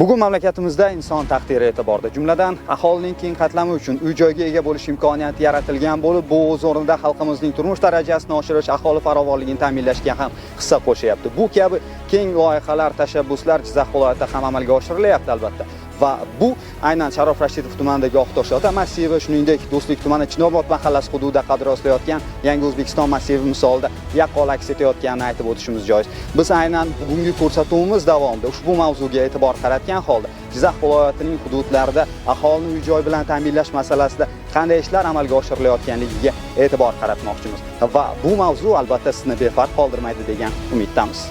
Bugun mamlakatimizda inson taqdiri e'tiborda. Jumladan, aholining keng qatlami uchun uy-joyga ega bo'lish imkoniyati yaratilgan bo'lib, bu o'z o'rnida xalqimizning turmush darajasini oshirish, aholi farovonligini ta'minlashga ham hissa qo'shyapti. Bu kabi keng loyihalar, tashabbuslar Jizzax viloyatida ham amalga oshirilyapti albatta. Va bu aynan Sharof Rashidov tumanidagi Oqtoshota massivi, shuningdek, Do'stlik tumani Chinobod mahallasi hududida qad rostlayotgan Yangi O'zbekiston massivi misolida yaqqol aks etayotganini aytib o'tishimiz joiz. Biz aynan bugungi ko'rsatuvimiz davomida ushbu mavzuga e'tibor qaratgan holda Jizzax viloyatining hududlarida aholini uy-joy bilan ta'minlash masalasida qanday ishlar amalga oshirilayotganligiga e'tibor qaratmoqchimiz. Va bu mavzu albatta sizni befarq qoldirmaydi degan umiddamiz.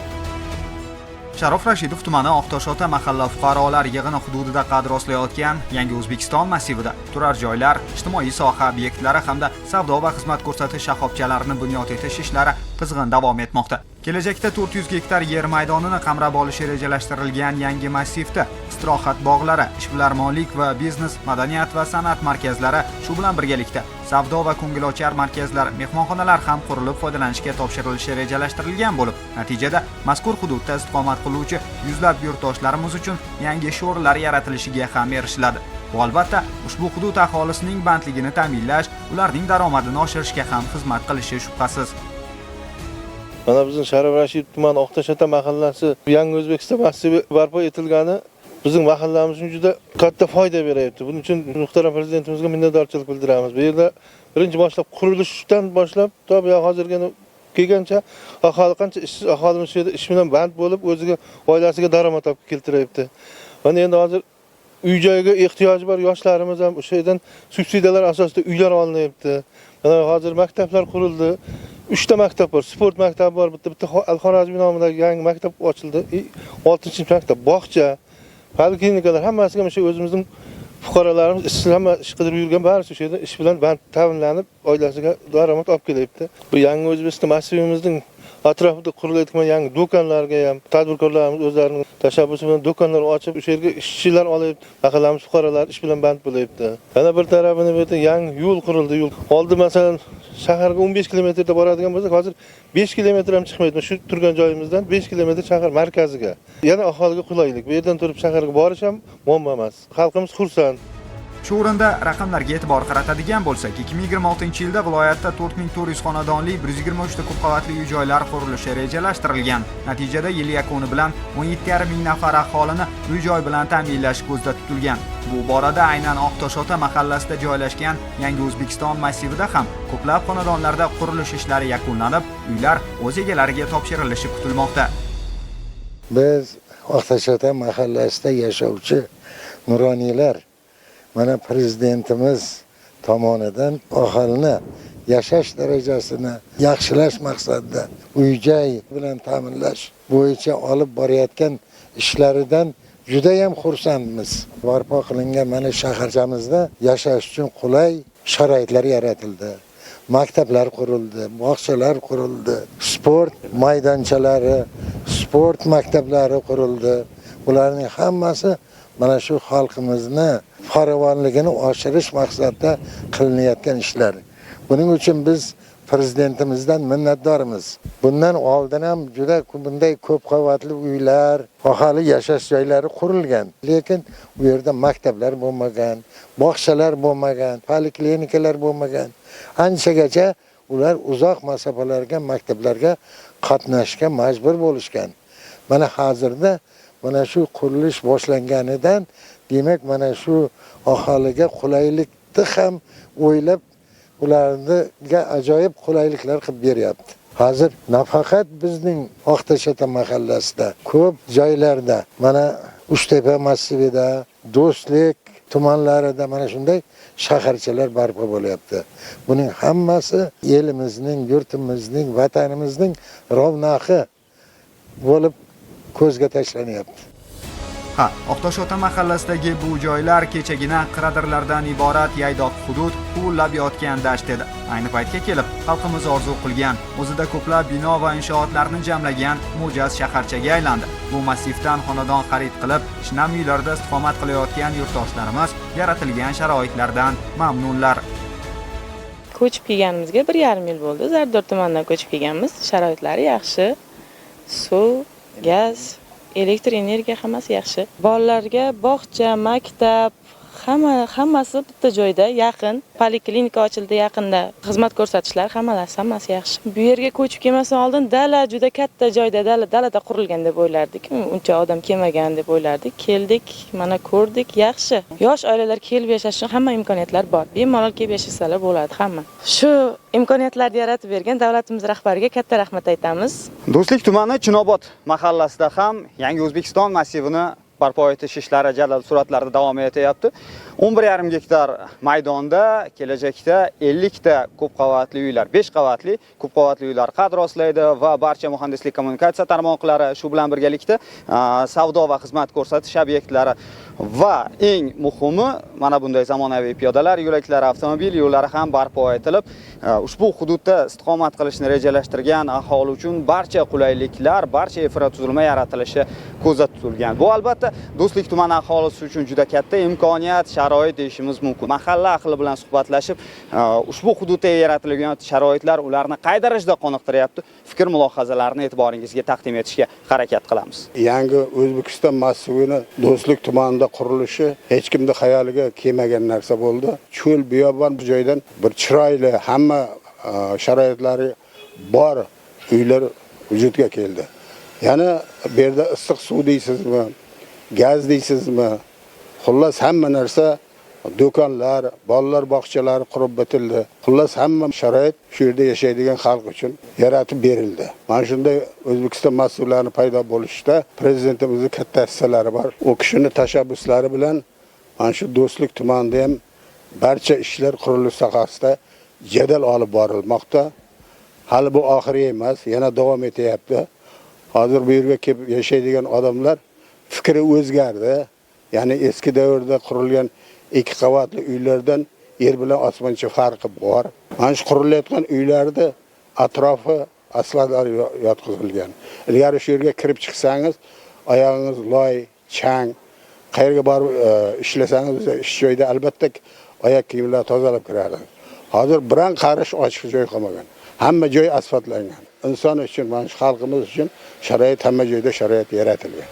Sharof Rashidov tumani Oqtoshota mahalla fuqarolar yig'ini hududida qad rostlayotgan Yangi O'zbekiston massivida turar joylar, ijtimoiy soha obyektlari hamda savdo va xizmat ko'rsatish shoxobchalarini bunyod etish ishlari qizg'in davom etmoqda. Kelajakda 400 gektar yer maydonini qamrab olishi rejalashtirilgan yangi massivda istirohat bog'lari, ishbilarmonlik va biznes, madaniyat va san'at markazlari, shu bilan birgalikda savdo va ko'ngilochar markazlar, mehmonxonalar ham qurilib foydalanishga topshirilishi rejalashtirilgan bo'lib, natijada mazkur hududda istiqomat qiluvchi yuzlab yurtdoshlarimiz uchun yangi ish o'rinlari yaratilishiga ham erishiladi. Bu albatta ushbu hudud aholisining bandligini ta'minlash, ularning daromadini oshirishga ham xizmat qilishi shubhasiz. Mana bizning Sharof Rashidov tumani Oqtoshota mahallasi Yangi O'zbekiston massivi barpo etilgani bizning mahallamiz uchun juda katta foyda beryapti. Buning uchun muhtaram prezidentimizga minnatdorchilik bildiramiz. Bu yerda birinchi boshlab qurilishdan boshlab to hozirga kelgancha aholi qancha ishsiz aholimiz shu yerda ish bilan band bo'lib, o'ziga, oilasiga daromad olib keltiryapti. Mana endi hozir uy-joyga ehtiyoji bor yoshlarimiz ham o'sha yerdan subsidiyalar asosida uylar olinyapti. Mana hozir maktablar qurildi. 3 ta maktab bor, sport maktabi bor, bitta Al-Xorazmiy nomidagi yangi maktab ochildi. 6-maktab, bog'cha, poliklinikalar hammasiga o'sha o'zimizning fuqarolarimiz hamma ish qidirib yurgan barcha o'sha yerda ish bilan band ta'minlanib, oilasiga daromad olib kelyapti. Bu Yangi O'zbekiston massivimizning atrofida qurilayotgan yangi do'konlarga ham tadbirkorlarimiz o'zlarining tashabbusi bilan do'konlar ochib, o'sha yerga ishchilar olib, mahallamiz fuqarolari ish bilan band bo'lyapti. Yana bir tarafini bu yerda yangi yo'l qurildi. Yo'l oldi masalan shaharga 15 kilometrda boradigan bo'lsak, hozir 5 kilometr ham chiqmaydi. Shu turgan joyimizdan 5 kilometr shahar markaziga. Yana aholiga qulaylik. Bu yerdan turib shaharga borish ham muammo emas. Xalqimiz xursand. Shu o'rinda raqamlarga e'tibor qaratadigan bo'lsak, 2026-yilda viloyatda 4400 xonadonli 123 ta ko'p qavatli uy-joylar qurilishi rejalashtirilgan. Natijada yil yakuni bilan 17,5 ming nafar aholini uy-joy bilan ta'minlash ko'zda tutilgan. Bu borada aynan Oqtoshota mahallasida joylashgan Yangi O'zbekiston massivida ham ko'plab xonadonlarda qurilish ishlari yakunlanib, uylar o'z egalariga topshirilishi kutilmoqda. Biz Oqtoshota mahallasida yashovchi nuroniylar mana prezidentimiz tomonidan aholini yashash darajasini yaxshilash maqsadida uy-joy bilan ta'minlash bo'yicha olib borayotgan ishlaridan juda ham xursandmiz. Barpo qilingan mana shaharchamizda yashash uchun qulay sharoitlar yaratildi. Maktablar qurildi, bog'chalar qurildi, sport maydonchalari, sport maktablari qurildi. Bularning hammasi mana shu xalqimizni farovonligini oshirish maqsadida qilinayotgan ishlar. Buning uchun biz prezidentimizdan minnatdormiz. Bundan oldin ham juda bunday ko'p qavatli uylar, aholi yashash joylari qurilgan. Lekin u yerda maktablar bo'lmagan, bog'chalar bo'lmagan, poliklinikalar bo'lmagan. Anchagacha ular uzoq masofalarga, maktablarga qatnashga majbur bo'lishgan. Mana hozirda mana shu qurilish boshlanganidan demak mana shu aholiga qulaylikni ham o'ylab ularga ajoyib qulayliklar qilib beryapti. Hozir nafaqat bizning Oqtoshota mahallasida, ko'p joylarda, mana Uchtepa massivida, Do'stlik tumanlarida mana shunday shaharchalar barpo bo'lyapti. Buning hammasi elimizning, yurtimizning, vatanimizning ravnaqi bo'lib ko'zga tashlanyapti. Oqtoshota mahallasidagi bu joylar kechagina qiradirlardan iborat yaydoq hudud, huvillab yotgan dasht edi. Ayni paytga kelib, xalqimiz orzu qilgan, o'zida ko'plab bino va inshootlarni jamlagan mo'jaz shaharchaga aylandi. Bu massivdan xonadon xarid qilib, shinam uylarda istiqomat qilayotgan yurtdoshlarimiz yaratilgan sharoitlardan mamnunlar. Ko'chib kelganimizga 1,5 yil bo'ldi. Zardor tumanidan ko'chib kelganmiz. Sharoitlari yaxshi. Suv, gaz, elektr energiya hammasi yaxshi. Bolalarga bog'cha, maktab, hammasi bitta joyda, yaqin. Poliklinika ochildi yaqinda. Xizmat ko'rsatishlar hammasi yaxshi. Bu yerga ko'chib kelmasidan oldin dala juda katta joyda, dalada qurilgan deb o'ylardik. Uncha odam kelmagan deb o'ylardik. Keldik, mana ko'rdik, yaxshi. Yosh oilalar kelib yashash uchun hamma imkoniyatlar bor. Bemalol kelib yashasalar bo'ladi hamma. Shu imkoniyatlarni yaratib bergan davlatimiz rahbariga katta rahmat aytamiz. Do'stlik tumani Chinobod mahallasida ham Yangi O'zbekiston massivini barpo etish ishlari jadal sur'atlarda davom etyapti. 11,5 gektar maydonda kelajakda 50 ta ko'p qavatli uylar, 5 qavatli ko'p qavatli uylar qad rostlaydi va barcha muhandislik kommunikatsiya tarmoqlari shu bilan birgalikda savdo va xizmat ko'rsatish obyektlari va eng muhimi mana bunday zamonaviy piyodalar yo'laklari, avtomobil yo'llari ham barpo etilib, ushbu hududda istiqomat qilishni rejalashtirgan aholi uchun barcha qulayliklar, barcha infratuzilma yaratilishi ko'zda tutilgan. Bu albatta Do'stlik tumani aholisi uchun juda katta imkoniyat, sharoit deyishimiz mumkin. Mahalla ahli bilan suhbatlashib, ushbu hududda yaratilgan sharoitlar ularni qay darajada qoniqtiryapti, fikr mulohazalarini e'tiboringizga taqdim etishga harakat qilamiz. Yangi O'zbekiston massivini Do'stlik tumanida qurilishi hech kimning xayoliga kelmagan narsa bo'ldi. Cho'l biyobon bu joydan bir chiroyli, hamma sharoitlari bor uylar vujudga keldi. Yana bu yerda issiq suv deysizmi, gaz deysizmi, xullas hamma narsa, do'konlar, bolalar bog'chalari qurib bitildi. Xullas hamma sharoit shu yerda yashaydigan xalq uchun yaratib berildi. Mana shunday O'zbekiston mas'ullari paydo bo'lishda prezidentimizning katta hissalari bor. U kishining tashabbuslari bilan mana shu Do'stlik tumanida ham barcha ishlar qurilish sohasida jadal olib borilmoqda. Hali bu oxiri emas, yana davom etyapti. Hozir bu yerga kelib yashaydigan odamlar fikri o'zgardi. Ya'ni eski davrda qurilgan 2 qavatli uylardan yer bilan osmoncha farqi bor. Mana shu qurilayotgan uylarda atrofi asfaltlar yotqizilgan. Ilgari shu yerga kirib chiqsangiz, oyog'ingiz loy, chang, qayerga borib ishlasangiz, ish joyida albatta oyoq kiyimlar tozalab kiradi. Hozir biron qarish ochiq joy qolmagan. Hamma joy asfaltlangan. Inson uchun, mana shu xalqimiz uchun sharoit, hamma joyda sharoit yaratilgan.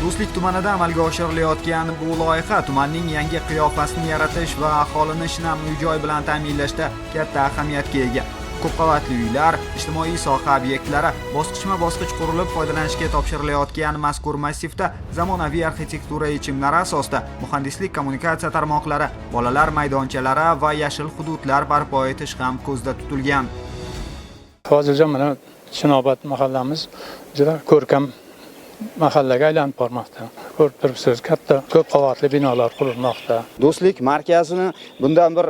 Do'stlik tumanida amalga oshirilayotgan bu loyiha tumanning yangi qiyofasini yaratish va aholini shinam uy-joy bilan ta'minlashda katta ahamiyatga ega. Ko'p qavatli uylar, ijtimoiy soha obyektlari bosqichma-bosqich qurilib foydalanishga topshirilayotgan mazkur massivda zamonaviy arxitektura yechimlari asosida muhandislik kommunikatsiya tarmoqlari, bolalar maydonchalari va yashil hududlar barpo etish ham ko'zda tutilgan. Hozircha mana Chinobod mahallamiz juda ko'rkam mahallaga aylanib bormoqda. Ko'rib turibsiz, katta ko'p qavatli binolar qurilmoqda. Do'stlik markazini bundan bir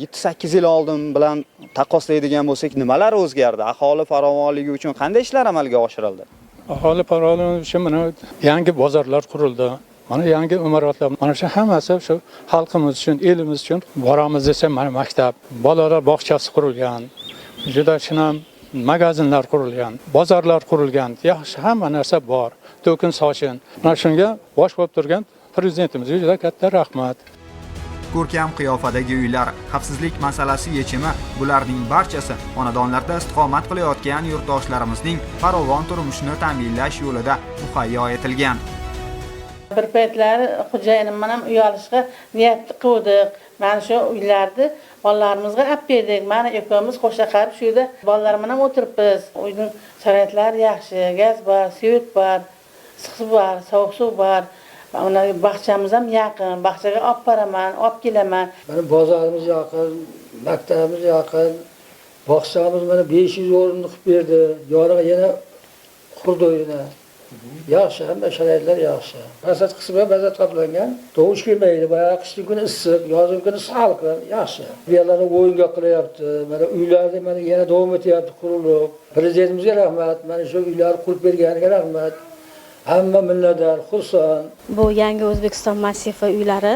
7-8 yil oldin bilan taqqoslaydigan bo'lsak, nimalar o'zgardi? Aholi farovonligi uchun qanday ishlar amalga oshirildi? Aholi farovonligi uchun mana yangi bozorlar qurildi. Mana yangi imoratlar, mana shu hammasi shu xalqimiz uchun, elimiz uchun. Boramiz desa, mana maktab, bolalar bog'chasi qurilgan. Juda shinam magazinlar qurilgan, bozorlar qurilgan. Yaxshi hamma narsa bor. To'kin sochin. Mana shunga bosh bo'lib turgan prezidentimizga juda katta rahmat. Ko'rkam qiyofadagi uylar, xavfsizlik masalasi yechimi, bularning barchasi xonadonlarda istiqomat qilayotgan yurtdoshlarimizning farovon turmushini ta'minlash yo'lida muhayyo etilgan. Bir paytlar xo'jayinim ham uy olishga niyat qildik. Mana shu uylarni bolalarimizga olib berdik. Mana ikkomiz qo'shla qarib shu yerda bolalar bilan o'tiribmiz. Uyning sharoitlari yaxshi, gaz bor, svet bor, issiq suv bor, sovuq suv bor. Mana bog'chamiz ham yaqin. Bog'chaga olib boraman, olib kelaman. Mana bozorimiz yaqin, maktabimiz yaqin. Bog'chamiz mana 500 o'rinli qilib berdi. Yoriga yana qurdi uyini. Yaxshi, hamma sharoitlar yaxshi. Basat qismi bazat qoplangan. Tovush kelmaydi. Boya qishning kuni issiq, yozning kuni salqin, yaxshi. Bu yerlarni o'yinga qilyapti. Mana uylarni mana yana davom etyapti qurilib. Prezidentimizga rahmat. Mana shu uylarni qurib berganiga rahmat. Hamma minnatdor, xursand. Bu yangi O'zbekiston massivi uylari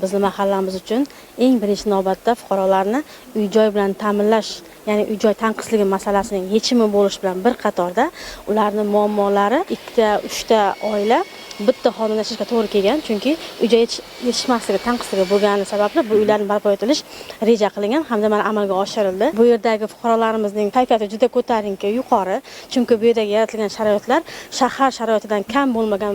bizning mahallamiz uchun eng birinchi navbatda fuqarolarni uy-joy bilan ta'minlash ya'ni uy-joy tanqisligi masalasining yechimi bo'lish bilan bir qatorda ularning muammolari 2-3 oila bitta xonada yashashga to'g'ri kelgan, chunki uy-joy yetishmasligi, tanqisligi bo'lgani sababli bu uylarning barpo etilish reja qilingan hamda mana amalga oshirildi. Bu yerdagi fuqarolarimizning kayfiyati juda ko'tarinki, yuqori, chunki bu yerdagi yaratilgan sharoitlar shahar sharoitidan kam bo'lmagan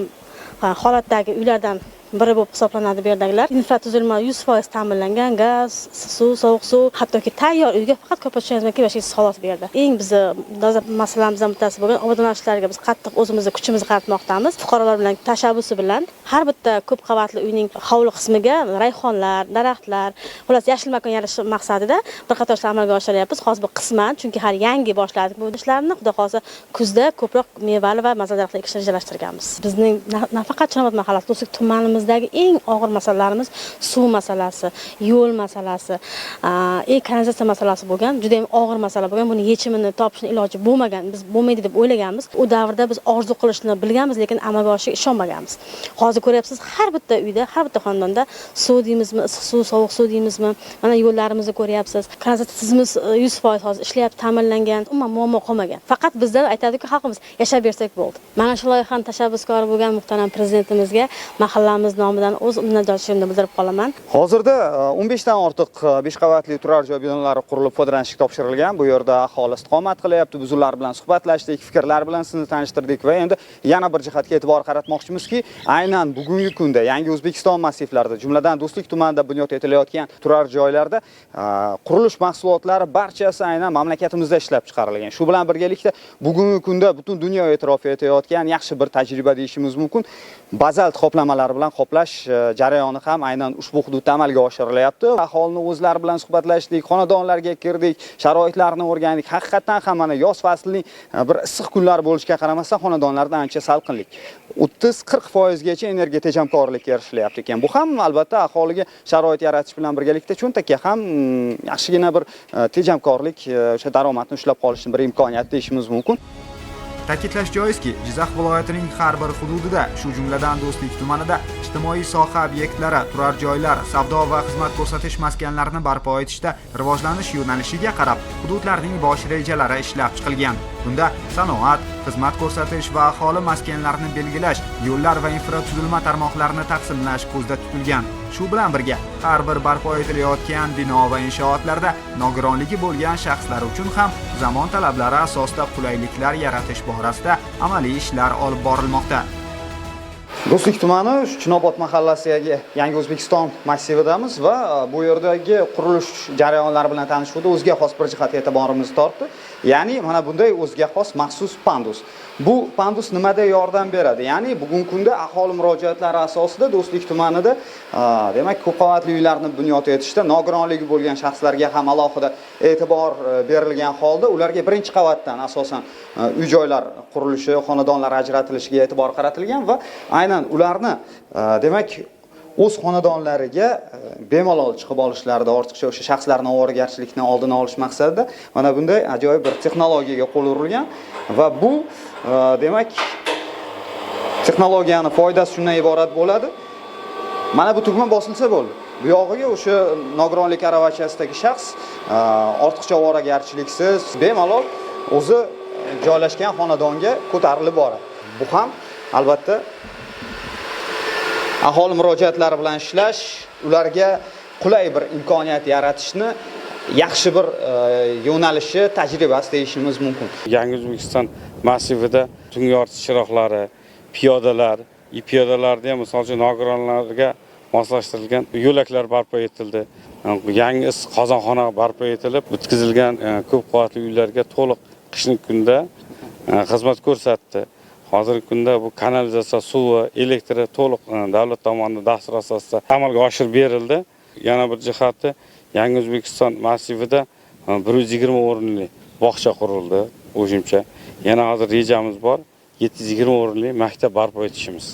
holatdagi uylardan biri bo'lib hisoblanadi. Bu yerdagilar infratuzilma 100% ta'minlangan, gaz, suv, sovuq suv, hattoki tayyor uyga faqat ko'patishingizdan keyin yashaysiz xolos bu yerda. Eng bizni dolzarb masalalamizdan bittasi bo'lgan obodonlashlarga biz qattiq o'zimizni kuchimizni qaratmoqdamiz. Fuqarolar bilan tashabbusi bilan har bitta ko'p qavatli uyning hovli qismiga rayhonlar, daraxtlar, xullas yashil makon yaratish maqsadida bir qator ishlar amalga oshiryapmiz. Hozir bu qisman, chunki har yangi boshladik bu ishlarni. Xudo xolsa kuzda ko'proq mevali va mazali daraxtlar ekishni rejalashtirganmiz. Bizning nafaqat Chorobod mahallasi, Do'stlik tumanimizdagi eng og'ir masalalarimiz suv masalasi, yo'l masalasi, kanalizatsiya masalasi bo'lgan. Juda ham og'ir masala bo'lgan. Buni yechimini topishni iloji bo'lmagan. Biz bo'lmaydi deb o'ylaganmiz. U davrda biz orzu qilishni bilganmiz, lekin amalga oshishiga ishonmaganmiz. Hozir ko'ryapsiz, har bitta uyda, har bitta xonadonda suv deymizmi, issiq suv, sovuq suv deymizmi, mana yo'llarimizni ko'ryapsiz. Kanalizatsiya tizimimiz 100% hozir ishlayapti, ta'minlangan. Umuman muammo qolmagan. Faqat bizda aytadiki, xalqimiz yashab bersak bo'ldi. Mana shu loyihaning tashabbuskori bo'lgan muhtaram prezidentimizga mahallamiz nomidan o'z minnatdorchiligimni bildirib qolaman. Hozirda 15 dan ortiq 5 qavatli turar joy binolari qurilib foydalanishga topshirilgan. Bu yerda aholi istiqomat qilyapti. Biz ular bilan suhbatlashdik, fikrlar bilan sizni tanishtirdik va endi yana bir jihatga e'tibor qaratmoqchimizki, aynan bugungi kunda Yangi O'zbekiston massivlarida, jumladan Do'stlik tumanida bunyod etilayotgan turar joylarda qurilish mahsulotlari barchasi aynan mamlakatimizda ishlab chiqarilgan. Shu bilan birgalikda bugungi kunda butun dunyo e'tirof etayotgan yaxshi bir tajriba deyishimiz mumkin. Bazalt qoplamalar bilan qoplash jarayoni ham aynan ushbu hududda amalga oshirilyapti. Aholini o'zlari bilan suhbatlashdik, xonadonlarga kirdik, sharoitlarni o'rgandik. Haqiqatan ham mana yoz faslining bir issiq kunlari bo'lishiga qaramasdan xonadonlarda ancha salqinlik. 30-40% gacha energiya tejamkorlikka erishilyapti ekan. Bu ham albatta aholiga sharoit yaratish bilan birgalikda cho'ntakka ham yaxshigina bir tejamkorlik, o'sha daromadni ushlab qolishning bir imkoniyati deyishimiz mumkin. Ta'kidlash joizki, Jizzax viloyatining har bir hududida, shu jumladan Do'stlik tumanida ijtimoiy soha obyektlari, turar joylar, savdo va xizmat ko'rsatish maskanlarini barpo etishda rivojlanish yo'nalishiga qarab hududlarning bosh rejalari ishlab chiqilgan. Bunda sanoat, xizmat ko'rsatish va aholi maskanlarini belgilash, yo'llar va infratuzilma tarmoqlarini taqsimlash ko'zda tutilgan. Shu bilan birga har bir barpo etilayotgan bino va inshootlarda nogironligi bo'lgan shaxslar uchun ham zamon talablari asosida qulayliklar yaratish borasida amaliy ishlar olib borilmoqda. Do'stlik tumani Chinobod mahallasidagi Yangi O'zbekiston massividamiz va bu yerdagi qurilish jarayonlari bilan tanishuvda o'ziga xos bir jihat e'tiborimizni tortdi. Ya'ni mana bunday o'ziga xos maxsus pandus. Bu pandus nimada yordam beradi? Ya'ni bugungi kunda aholi murojaatlari asosida Do'stlik tumanida demak ko'p qavatli uylarni bunyod etishda nogironligi bo'lgan shaxslarga ham alohida e'tibor berilgan holda ularga birinchi qavatdan asosan uy-joylar qurilishi, xonadonlar ajratilishiga e'tibor qaratilgan va aynan ularni demak o'z xonadonlariga bemalol chiqib olishlarida ortiqcha o'sha shaxslarning ovoragarchilikni oldini olish maqsadida mana bunday ajoyib bir texnologiyaga qo'l urilgan va bu demak texnologiyaning foydasi shundan iborat bo'ladi. Mana bu tugma bosilsa bo'ldi. Bu yog'iga o'sha nogironlik aravachasidagi shaxs ortiqcha ovoragarchiliksiz bemalol o'zi joylashgan xonadonga ko'tarilib boradi. Bu ham albatta aholi murojaatlari bilan ishlash, ularga qulay bir imkoniyat yaratishni yaxshi bir yo'nalishi, tajribasi deyishimiz mumkin. Yangi O'zbekiston massivida tungi yoritish chiroqlari, piyodalarda ham masalan nogironlarga moslashtirilgan yo'laklar barpo etildi. Yangi issiq qozonxona barpo etilib, bitkazilgan ko'p qavatli uylarga to'liq qishning kunda xizmat ko'rsatdi. Hozirgi kunda bu kanalizatsiya suvi, elektri to'liq davlat tomonidan dastur asosida amalga oshirib berildi. Yana bir jihati Yangi O'zbekiston massivida 120 o'rinli bog'cha qurildi o'shimcha. Yana hozir rejamiz bor. 720 o'rinli maktab barpo etishimiz.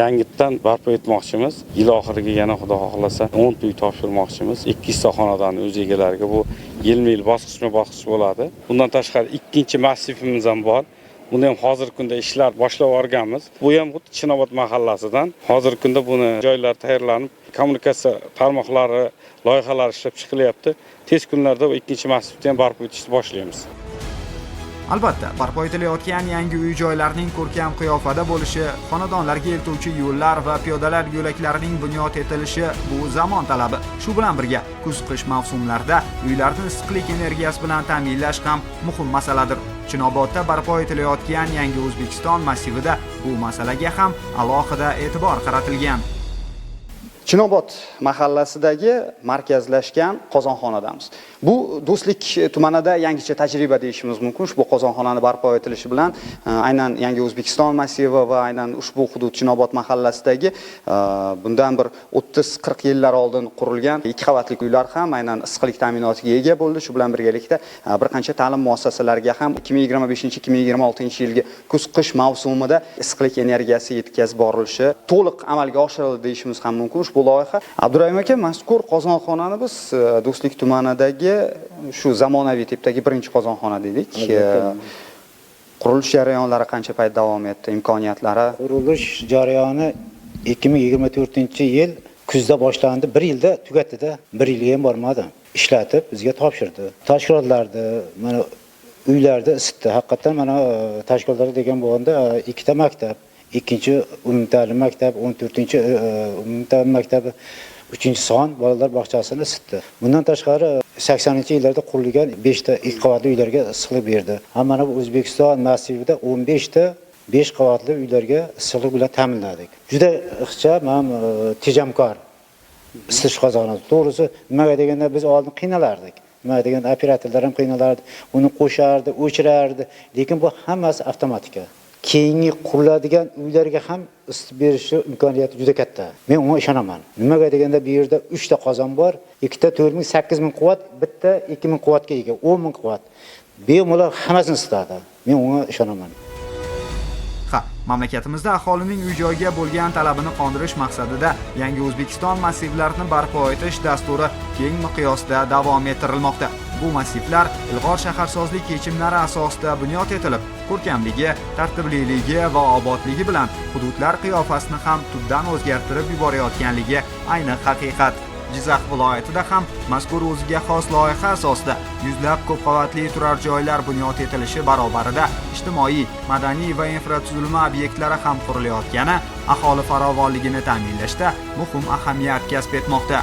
Yangidan barpo etmoqchimiz. Yil oxiriga yana Xudo xohlasa 10 ta uy topshirmoqchimiz. 200 ta xonadonni o'z egalariga bu yilma-yil bosqichma-bosqich bo'ladi. Bundan tashqari ikkinchi massivimiz ham bor. buni ham hozirgi kunda ishlar boshlab yuborganmiz. Bu ham xuddi Chinobod mahallasidan. Hozirgi kunda buni joylar tayyorlanib, kommunikatsiya tarmoqlari, loyihalar ishlab chiqilyapti. Tez kunlarda ikkinchi massivni ham barpo etishni boshlaymiz. Albatta, barpo etilayotgan yangi uy-joylarning ko'rkam qiyofada bo'lishi, xonadonlarga eltuvchi yo'llar va piyodalar yo'laklarining bunyod etilishi bu zamon talabi. Shu bilan birga, kuz-qish mavsumlarida uylarni issiqlik energiyasi bilan ta'minlash ham muhim masaladir. Chinobodda barpo etilayotgan yangi O'zbekiston massivida bu masalaga ham alohida e'tibor qaratilgan. Chinobod mahallasidagi markazlashgan qozonxonadamiz. Bu Do'stlik tumanida yangicha tajriba deyishimiz mumkin. Ushbu qozonxonani barpo etilishi bilan aynan yangi O'zbekiston massivi va aynan ushbu hudud Chinobod mahallasidagi bundan bir 30-40 yillar oldin qurilgan 2 qavatli uylar ham aynan issiqlik ta'minotiga ega bo'ldi. Shu bilan birgalikda bir qancha ta'lim muassasalariga ham 2025-2026 yilgi kuz-qish mavsumida issiqlik energiyasi yetkazib borilishi to'liq amalga oshirildi deyishimiz ham mumkin. Ushbu loyiha Abdurahim aka, mazkur qozonxonani biz Do'stlik tumanidagi shu zamonaviy tipdagi birinchi qozonxona dedik. Qurilish jarayonlari qancha payt davom etdi, imkoniyatlari? Qurilish jarayoni 2024-yil kuzda boshlandi. 1 yilda tugatdi-da. 1 yilga ham bormadi. Ishlatib bizga topshirdi. Tashkilotlarda, mana uylarda isitdi. Haqiqatan mana tashkilotlar degan bo'lganda 2 ta maktab, 2-umumta'lim maktab, 14-umumta'lim maktabi, 3-son bolalar bog'chasini isitdi. Bundan tashqari 80-yillarda qurilgan 5 ta ilk qavatli uylarga issiqlik berdi. Mana bu O'zbekiston massivida 15 ta 5 qavatli uylarga issiqlik bilan ta'minladik. Juda ixcham ham tejamkor isitish qozoni. To'g'risi, nimaga deganda biz oldin qiynalardik. Nimaga deganda operatorlar ham qiynalardi, uni qo'shardi, o'chirardi, lekin bu hammasi avtomatika. Keyingi quriladigan uylarga ham isitib berishi imkoniyati juda katta. Men unga ishonaman. Nimaga deganda bu yerda 3 ta qozon bor, 2 ta 4000, 8000 quvvat, bitta 2000 quvvatga ega, 10000 quvvat. Bemalol hammasini isitadi. Men unga ishonaman. Mamlakatimizda aholining uy-joyga bo'lgan talabini qondirish maqsadida yangi O'zbekiston massivlarini barpo etish dasturi keng miqyosda davom ettirilmoqda. Bu massivlar ilg'or shaharsozlik yechimlari asosida bunyod etilib, ko'rkamligi, tartibliligi va obodligi bilan hududlar qiyofasini ham tubdan o'zgartirib yuborayotganligi ayni haqiqat. Jizzax viloyatida ham mazkur o'ziga xos loyiha asosida yuzlab ko'p qavatli turar joylar bunyod etilishi barobarida ijtimoiy, madaniy va infratuzilma obyektlari ham qurilayotgani aholi farovonligini ta'minlashda muhim ahamiyat kasb etmoqda.